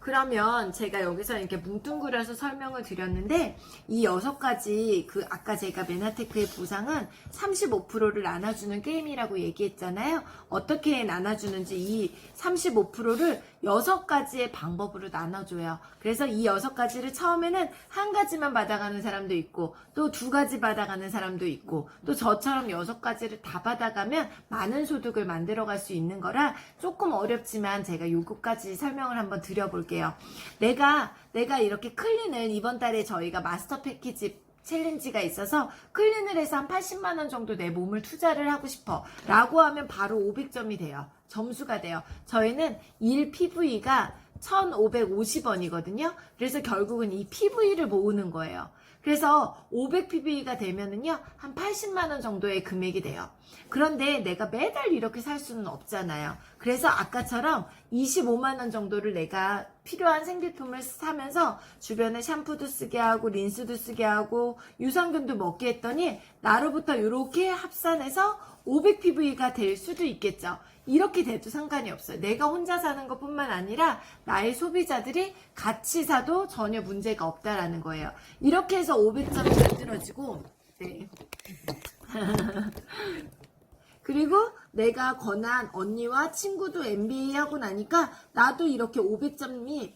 그러면 제가 여기서 이렇게 뭉뚱그려서 설명을 드렸는데 이 6가지 아까 제가 메나테크의 보상은 35%를 나눠주는 게임이라고 얘기했잖아요. 어떻게 나눠주는지 이 35%를 6가지의 방법으로 나눠줘요. 그래서 이 6가지를 처음에는 한 가지만 받아가는 사람도 있고 또 2가지 받아가는 사람도 있고 또 저처럼 6가지를 다 받아가면 많은 소득을 만들어갈 수 있는 거라 조금 어렵지만 제가 요거까지 설명을 한번 드려볼게요. 내가 이렇게 클린을 이번 달에 저희가 마스터 패키지 챌린지가 있어서 클린을 해서 한 80만원 정도 내 몸을 투자를 하고 싶어 라고 하면 바로 500점이 돼요. 점수가 돼요. 저희는 1 PV가 1550원이거든요. 그래서 결국은 이 PV를 모으는 거예요. 그래서 500 PV가 되면은요, 한 80만원 정도의 금액이 돼요. 그런데 내가 매달 이렇게 살 수는 없잖아요. 그래서 아까처럼 25만원 정도를 내가 필요한 생필품을 사면서 주변에 샴푸도 쓰게 하고 린스도 쓰게 하고 유산균도 먹게 했더니 나로부터 이렇게 합산해서 500 PV가 될 수도 있겠죠. 이렇게 돼도 상관이 없어요. 내가 혼자 사는 것뿐만 아니라 나의 소비자들이 같이 사도 전혀 문제가 없다라는 거예요. 이렇게 해서 500점이 만들어지고 네. 그리고 내가 권한 언니와 친구도 MBA 하고 나니까 나도 이렇게 500점이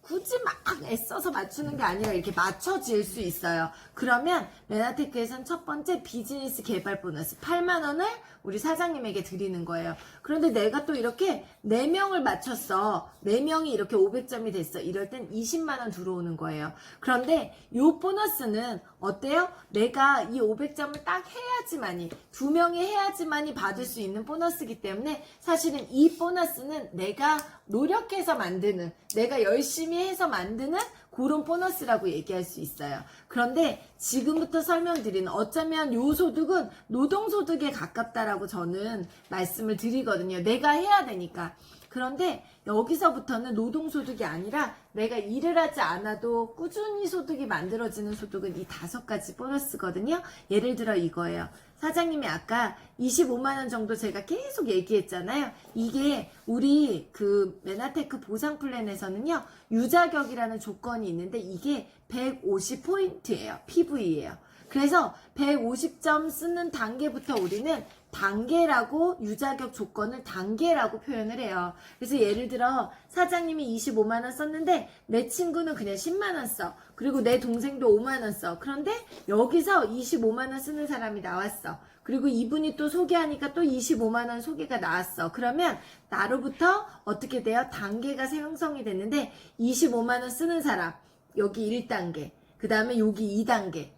굳이 막 애써서 맞추는 게 아니라 이렇게 맞춰질 수 있어요. 그러면 메나테크에서는 첫 번째 비즈니스 개발 보너스 8만원을 우리 사장님에게 드리는 거예요. 그런데 내가 또 이렇게 4명을 맞췄어. 4명이 이렇게 500점이 됐어. 이럴 땐 20만원 들어오는 거예요. 그런데 요 보너스는 어때요? 내가 이 500점을 딱 해야지만이 2명이 해야지만이 받을 수 있는 보너스이기 때문에 사실은 이 보너스는 내가 노력해서 만드는, 내가 열심히 해서 만드는 그런 보너스라고 얘기할 수 있어요. 그런데 지금부터 설명드리는 어쩌면 요 소득은 노동소득에 가깝다라고 저는 말씀을 드리거든요. 내가 해야 되니까. 그런데 여기서부터는 노동소득이 아니라 내가 일을 하지 않아도 꾸준히 소득이 만들어지는 소득은 이 5가지 보너스거든요. 예를 들어 이거예요. 사장님이 아까 25만원 정도 제가 계속 얘기했잖아요. 이게 우리 메나테크 보상 플랜에서는요. 유자격이라는 조건이 있는데 이게 150포인트예요. PV예요. 그래서 150점 쓰는 단계부터 우리는 단계라고 유자격 조건을 단계라고 표현을 해요. 그래서 예를 들어 사장님이 25만원 썼는데 내 친구는 그냥 10만원 써. 그리고 내 동생도 5만원 써. 그런데 여기서 25만원 쓰는 사람이 나왔어. 그리고 이분이 또 소개하니까 또 25만원 소개가 나왔어. 그러면 나로부터 어떻게 돼요? 단계가 형성이 됐는데 25만원 쓰는 사람 여기 1단계 그 다음에 여기 2단계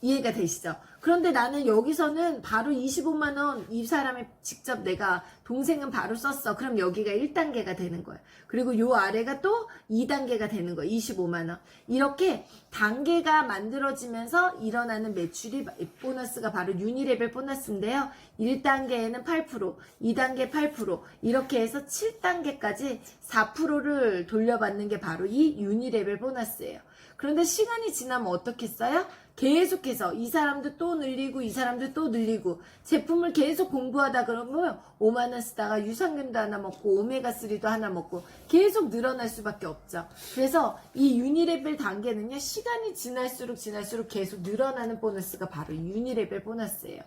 이해가 되시죠? 그런데 나는 여기서는 바로 25만원 이 사람이 직접 내가 동생은 바로 썼어. 그럼 여기가 1단계가 되는 거예요. 그리고 요 아래가 또 2단계가 되는 거예요. 25만원. 이렇게 단계가 만들어지면서 일어나는 매출이 보너스가 바로 유니레벨 보너스인데요. 1단계에는 8%, 2단계 8%, 이렇게 해서 7단계까지 4%를 돌려받는 게 바로 이 유니레벨 보너스예요. 그런데 시간이 지나면 어떻겠어요? 계속해서 이 사람도 또 늘리고 이 사람도 또 늘리고 제품을 계속 공부하다 그러면 5만원 쓰다가 유산균도 하나 먹고 오메가3도 하나 먹고 계속 늘어날 수밖에 없죠. 그래서 이 유니레벨 단계는요. 시간이 지날수록 계속 늘어나는 보너스가 바로 유니레벨 보너스예요.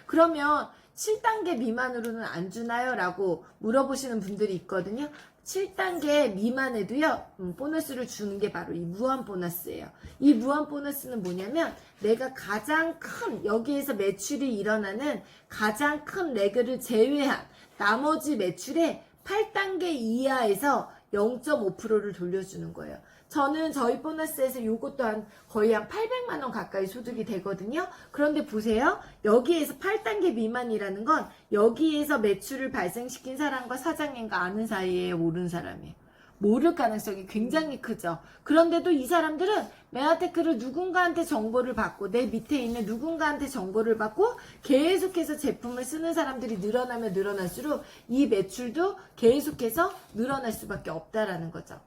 그러면 7단계 미만으로는 안 주나요? 라고 물어보시는 분들이 있거든요. 7단계 미만에도요, 보너스를 주는 게 바로 이 무한 보너스예요. 이 무한 보너스는 뭐냐면, 내가 가장 큰, 여기에서 매출이 일어나는 가장 큰 레그를 제외한 나머지 매출의 8단계 이하에서 0.5%를 돌려주는 거예요. 저는 저희 보너스에서 요것도 거의 한 800만원 가까이 소득이 되거든요. 그런데 보세요. 여기에서 8단계 미만이라는 건 여기에서 매출을 발생시킨 사람과 사장님과 아는 사이에 모르는 사람이에요. 모를 가능성이 굉장히 크죠. 그런데도 이 사람들은 메나테크를 누군가한테 정보를 받고 내 밑에 있는 누군가한테 정보를 받고 계속해서 제품을 쓰는 사람들이 늘어나면 늘어날수록 이 매출도 계속해서 늘어날 수밖에 없다라는 거죠.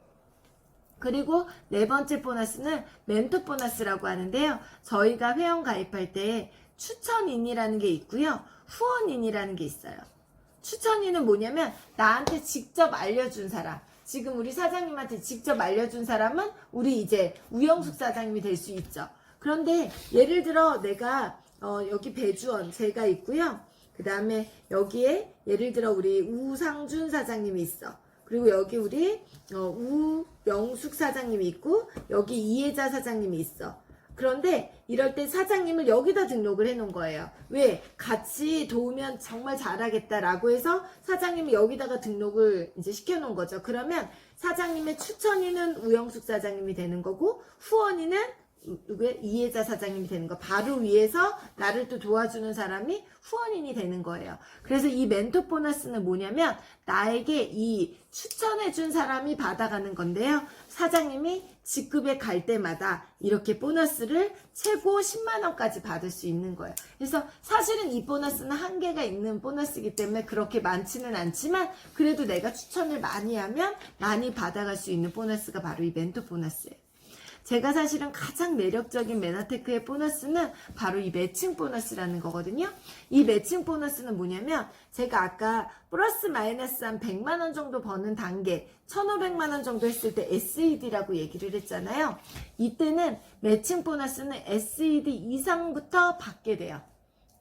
그리고 4번째 보너스는 멘토 보너스라고 하는데요. 저희가 회원 가입할 때 추천인이라는 게 있고요. 후원인이라는 게 있어요. 추천인은 뭐냐면 나한테 직접 알려준 사람. 지금 우리 사장님한테 직접 알려준 사람은 우리 이제 우영숙 사장님이 될 수 있죠. 그런데 예를 들어 내가 여기 배주원 제가 있고요. 그 다음에 여기에 예를 들어 우리 우상준 사장님이 있어. 그리고 여기 우리 우영숙 사장님이 있고 여기 이혜자 사장님이 있어. 그런데 이럴 때 사장님을 여기다 등록을 해 놓은 거예요. 왜? 같이 도우면 정말 잘하겠다라고 해서 사장님을 여기다가 등록을 이제 시켜 놓은 거죠. 그러면 사장님의 추천인은 우영숙 사장님이 되는 거고 후원인은 누구야? 이혜자 사장님이 되는 거. 바로 위에서 나를 또 도와주는 사람이 후원인이 되는 거예요. 그래서 이 멘토 보너스는 뭐냐면 나에게 이 추천해준 사람이 받아가는 건데요. 사장님이 직급에 갈 때마다 이렇게 보너스를 최고 10만 원까지 받을 수 있는 거예요. 그래서 사실은 이 보너스는 한계가 있는 보너스이기 때문에 그렇게 많지는 않지만 그래도 내가 추천을 많이 하면 많이 받아갈 수 있는 보너스가 바로 이 멘토 보너스예요. 제가 사실은 가장 매력적인 메나테크의 보너스는 바로 이 매칭 보너스라는 거거든요. 이 매칭 보너스는 뭐냐면 제가 아까 플러스 마이너스 한 100만 원 정도 버는 단계 1,500만 원 정도 했을 때 SED라고 얘기를 했잖아요. 이때는 매칭 보너스는 SED 이상부터 받게 돼요.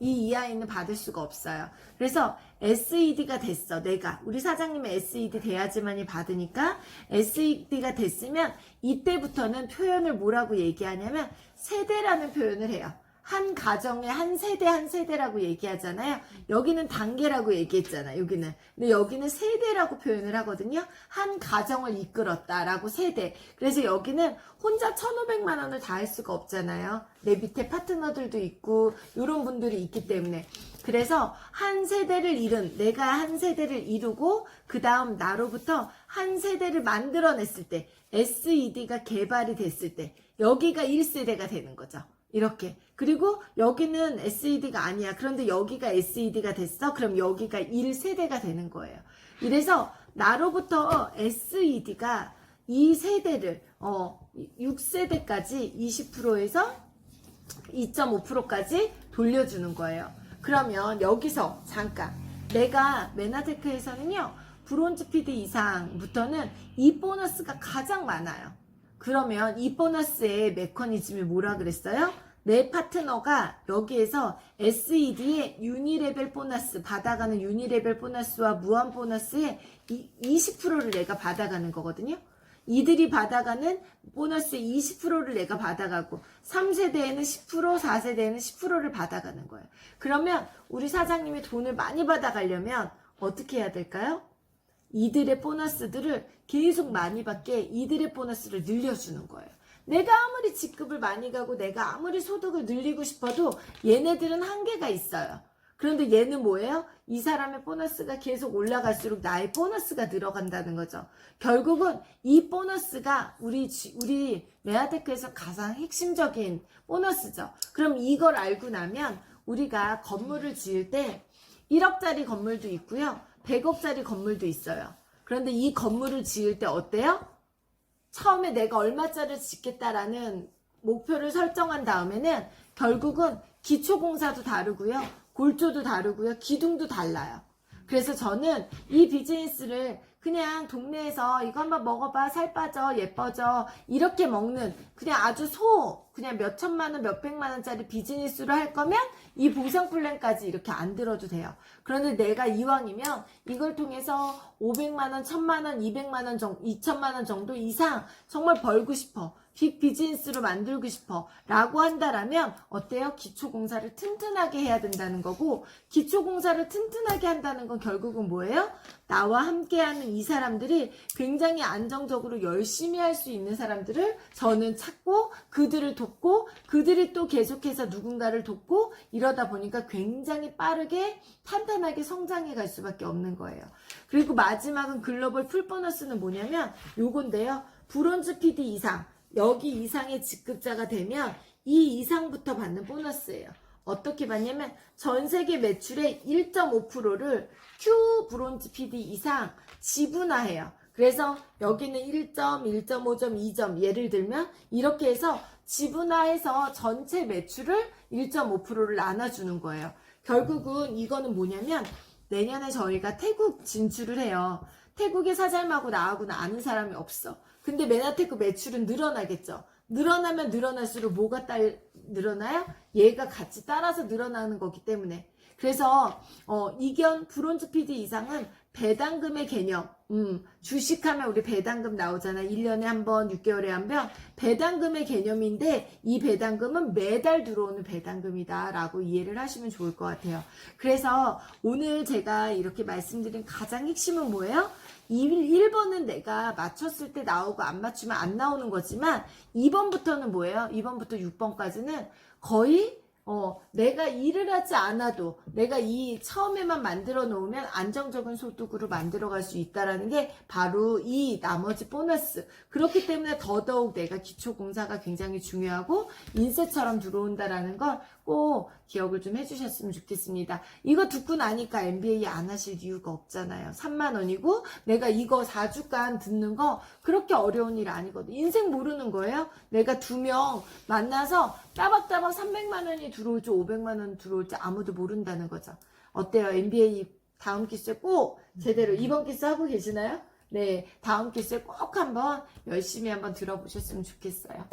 이 이하에는 받을 수가 없어요. 그래서 SED가 됐어. 내가 우리 사장님의 SED 돼야지만이 받으니까 SED가 됐으면 이때부터는 표현을 뭐라고 얘기하냐면 세대라는 표현을 해요. 한 가정에 한 세대 한 세대라고 얘기하잖아요. 여기는 단계라고 얘기했잖아요. 여기는. 근데 여기는 세대라고 표현을 하거든요. 한 가정을 이끌었다라고 세대. 그래서 여기는 혼자 1,500만 원을 다 할 수가 없잖아요. 내 밑에 파트너들도 있고 이런 분들이 있기 때문에. 그래서 한 세대를 이룬 내가 한 세대를 이루고 그 다음 나로부터 한 세대를 만들어냈을 때 SED가 개발이 됐을 때 여기가 1세대가 되는 거죠. 이렇게. 그리고 여기는 SED가 아니야. 그런데 여기가 SED가 됐어? 그럼 여기가 1세대가 되는 거예요. 이래서 나로부터 SED가 이 세대를 6세대까지 20%에서 2.5%까지 돌려주는 거예요. 그러면 여기서 잠깐 내가 메나테크에서는요. 브론즈 PD 이상부터는 이 보너스가 가장 많아요. 그러면 이 보너스의 메커니즘이 뭐라 그랬어요? 내 파트너가 여기에서 SED의 유니레벨 보너스 받아가는 유니레벨 보너스와 무한 보너스의 20%를 내가 받아가는 거거든요. 이들이 받아가는 보너스의 20%를 내가 받아가고 3세대에는 10%, 4세대에는 10%를 받아가는 거예요. 그러면 우리 사장님이 돈을 많이 받아가려면 어떻게 해야 될까요? 이들의 보너스들을 계속 많이 받게 이들의 보너스를 늘려주는 거예요. 내가 아무리 직급을 많이 가고 내가 아무리 소득을 늘리고 싶어도 얘네들은 한계가 있어요. 그런데 얘는 뭐예요? 이 사람의 보너스가 계속 올라갈수록 나의 보너스가 늘어간다는 거죠. 결국은 이 보너스가 우리 메아테크에서 가장 핵심적인 보너스죠. 그럼 이걸 알고 나면 우리가 건물을 지을 때 1억짜리 건물도 있고요. 100억짜리 건물도 있어요. 그런데 이 건물을 지을 때 어때요? 처음에 내가 얼마짜리 짓겠다라는 목표를 설정한 다음에는 결국은 기초공사도 다르고요. 골조도 다르고요. 기둥도 달라요. 그래서 저는 이 비즈니스를 그냥 동네에서 이거 한번 먹어봐 살 빠져 예뻐져 이렇게 먹는 그냥 아주 그냥 몇 천만 원 몇 백만 원짜리 비즈니스로 할 거면 이 보상 플랜까지 이렇게 안 들어도 돼요. 그런데 내가 이왕이면 이걸 통해서 500만 원, 1000만 원, 200만 원 정도, 2천만 원 정도 이상 정말 벌고 싶어. 빅 비즈니스로 만들고 싶어 라고 한다라면 어때요? 기초공사를 튼튼하게 해야 된다는 거고 기초공사를 튼튼하게 한다는 건 결국은 뭐예요? 나와 함께하는 이 사람들이 굉장히 안정적으로 열심히 할 수 있는 사람들을 저는 찾고 그들을 돕고 그들이 또 계속해서 누군가를 돕고 이러다 보니까 굉장히 빠르게 탄탄하게 성장해 갈 수밖에 없는 거예요. 그리고 마지막은 글로벌 풀 보너스는 뭐냐면 요건데요. 브론즈 PD 이상 여기 이상의 직급자가 되면 이 이상부터 받는 보너스예요. 어떻게 받냐면 전 세계 매출의 1.5%를 Q 브론즈 PD 이상 지분화해요. 그래서 여기는 1점, 1.5점, 2점 예를 들면 이렇게 해서 지분화해서 전체 매출을 1.5%를 나눠주는 거예요. 결국은 이거는 뭐냐면 내년에 저희가 태국 진출을 해요. 태국의 사장님하고 나하고는 아는 사람이 없어. 근데 메나테크 매출은 늘어나겠죠. 늘어나면 늘어날수록 뭐가 늘어나요? 얘가 같이 따라서 늘어나는 거기 때문에. 그래서 이견 브론즈 PD 이상은 배당금의 개념, 주식하면 우리 배당금 나오잖아. 1년에 한 번, 6개월에 한 번. 배당금의 개념인데 이 배당금은 매달 들어오는 배당금이다 라고 이해를 하시면 좋을 것 같아요. 그래서 오늘 제가 이렇게 말씀드린 가장 핵심은 뭐예요? 1번은 내가 맞췄을 때 나오고 안 맞추면 안 나오는 거지만 2번부터는 뭐예요? 2번부터 6번까지는 거의 내가 일을 하지 않아도 내가 이 처음에만 만들어 놓으면 안정적인 소득으로 만들어 갈 수 있다라는 게 바로 이 나머지 보너스. 그렇기 때문에 더더욱 내가 기초공사가 굉장히 중요하고 인쇄처럼 들어온다라는 걸 꼭 기억을 좀 해주셨으면 좋겠습니다. 이거 듣고 나니까 MBA 안 하실 이유가 없잖아요. 3만 원이고 내가 이거 4주간 듣는 거 그렇게 어려운 일 아니거든. 인생 모르는 거예요. 내가 2명 만나서 따박따박 300만 원이 들어올지 500만 원 들어올지 아무도 모른다는 거죠. 어때요? MBA 다음 기수에 꼭 제대로 이번 기수 하고 계시나요? 네, 다음 기수에 꼭 한번 열심히 한번 들어보셨으면 좋겠어요.